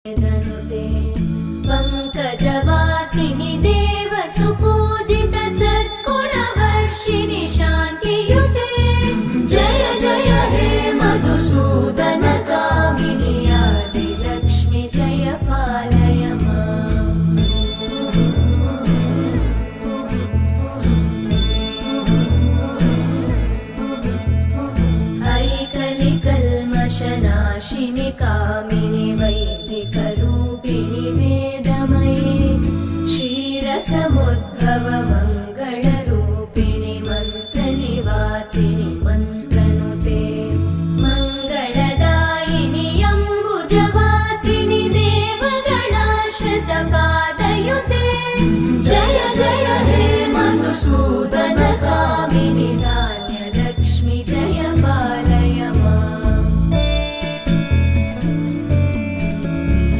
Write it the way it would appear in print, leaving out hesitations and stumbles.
धनुते पंकजवासिनि देव सुपूजित सद्गुणवर्षिणि शान्तियुते जय जय हे मधुसूदन कामिनि आदिलक्ष्मि जय पालय माम्। ऐकलिकल्मषनाशिनि कामिनि